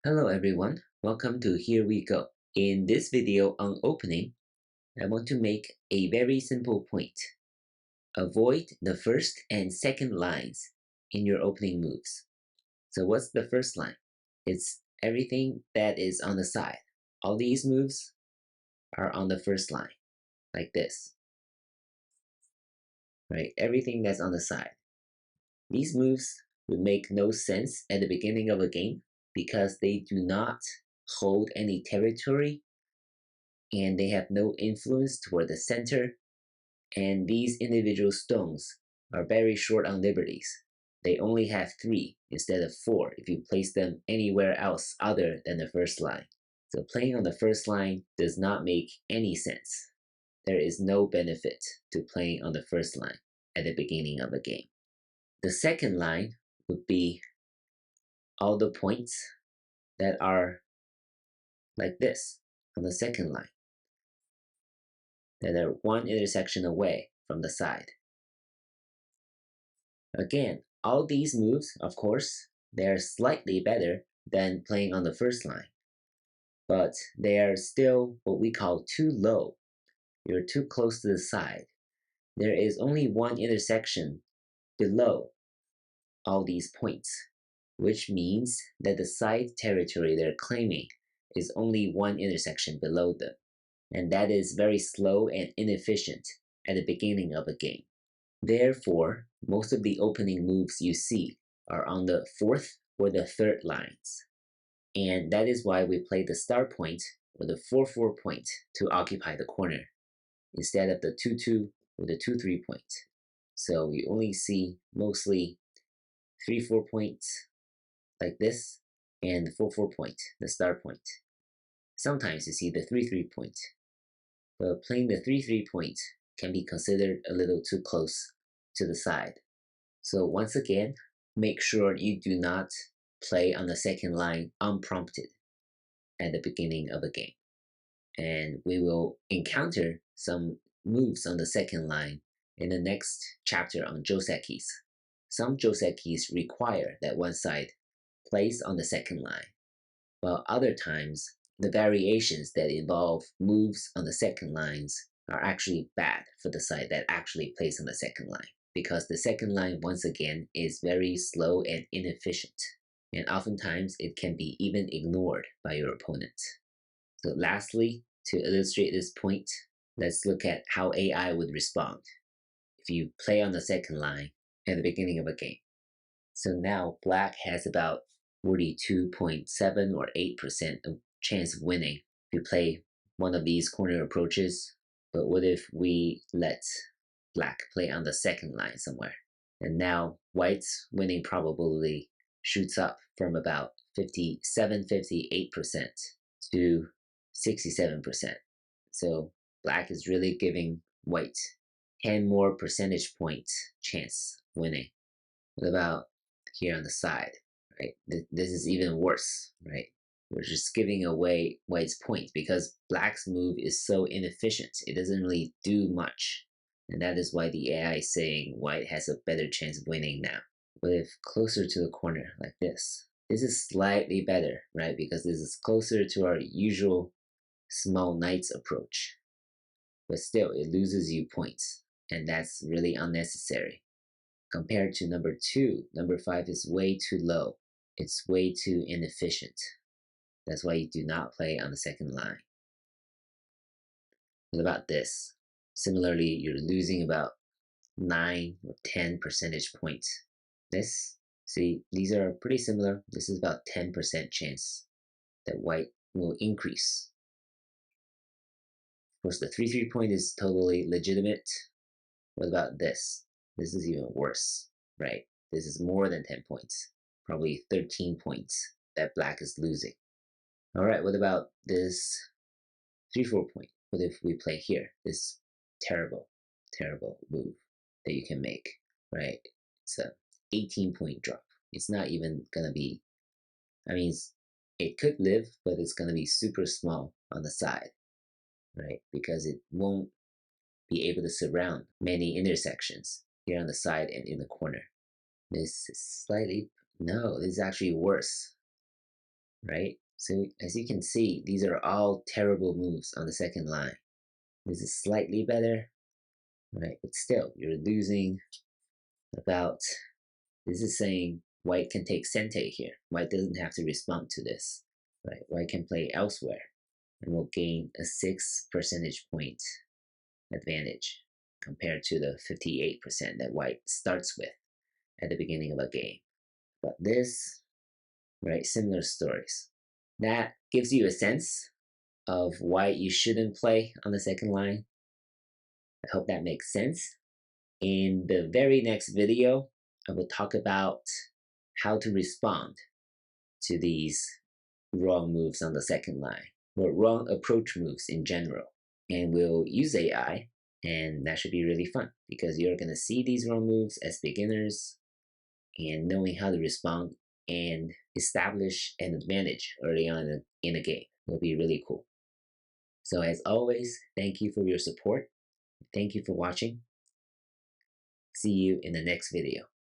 Hello everyone, welcome to Here We Go. In this video on opening, I want to make a very simple point. Avoid the first and second lines in your opening moves. So what's the first line? It's everything that is on the side. All these moves are on the first line, like this. Right? Everything that's on the side. These moves would make no sense at the beginning of a game because they do not hold any territory and they have no influence toward the center, and these individual stones are very short on liberties. They only have 3 instead of 4 if you place them anywhere else other than the first line. So playing on the first line does not make any sense. There is no benefit to playing on the first line at the beginning of a game. The second line would be all the points that are like this on the second line, that are one intersection away from the side. Again, all these moves, of course, they're slightly better than playing on the first line, but they are still what we call too low. You're too close to the side. There is only one intersection below all these points, which means that the side territory they're claiming is only one intersection below them, and that is very slow and inefficient at the beginning of a game. Therefore, most of the opening moves you see are on the 4th or the 3rd lines. And that is why we play the star point or the 4-4 point to occupy the corner instead of the 2-2 or the 2-3 point. So you only see mostly 3-4 points like this and the 4-4 point, the star point. Sometimes you see the 3-3 point, but playing the 3-3 point can be considered a little too close to the side. So once again, make sure you do not play on the second line unprompted at the beginning of a game. And we will encounter some moves on the second line in the next chapter on josekis. Some josekis require that one side plays on the second line, while other times the variations that involve moves on the second lines are actually bad for the side that actually plays on the second line, because the second line, once again, is very slow and inefficient, and oftentimes it can be even ignored by your opponent. So lastly, to illustrate this point, let's look at how AI would respond if you play on the second line at the beginning of a game. So now black has about 42.7 or 8% of chance of winning if you play one of these corner approaches. But what if we let black play on the second line somewhere? And now white's winning probability shoots up from about 58% to 67%. So black is really giving white 10 more percentage points chance winning. What about here on the side, right? This is even worse, right? We're just giving away white's points because black's move is so inefficient. It doesn't really do much. And that is why the AI is saying white has a better chance of winning now. But if closer to the corner like this is slightly better, right? Because this is closer to our usual small knights approach. But still, it loses you points, and that's really unnecessary. Compared to number 2, number 5 is way too low. It's way too inefficient. That's why you do not play on the second line. What about this? Similarly, you're losing about 9 or 10 percentage points. This, see, these are pretty similar. This is about 10% chance that white will increase. Of course, the 3-3 point is totally legitimate. What about this? This is even worse, right? This is more than 10 points, probably 13 points that black is losing. All right, what about this 3-4 point? What if we play here? This terrible, terrible move that you can make, right? It's a 18-point drop. It's not even gonna be, I mean, it could live, but it's gonna be super small on the side, right? Because it won't be able to surround many intersections here on the side and in the corner. This is slightly, no, this is actually worse. right? So as you can see, these are all terrible moves on the second line. This is slightly better, right? But still, you're losing about, this is saying white can take sente here. White doesn't have to respond to this, right? White can play elsewhere and will gain a 6 percentage point advantage compared to the 58% that white starts with at the beginning of a game. But this, right, similar stories. That gives you a sense of why you shouldn't play on the second line. I hope that makes sense. In the very next video, I will talk about how to respond to these wrong moves on the second line, or wrong approach moves in general. And we'll use AI, and that should be really fun because you're going to see these wrong moves as beginners, and knowing how to respond and establish an advantage early on in a game will be really cool. So as always, thank you for your support. Thank you for watching. See you in the next video.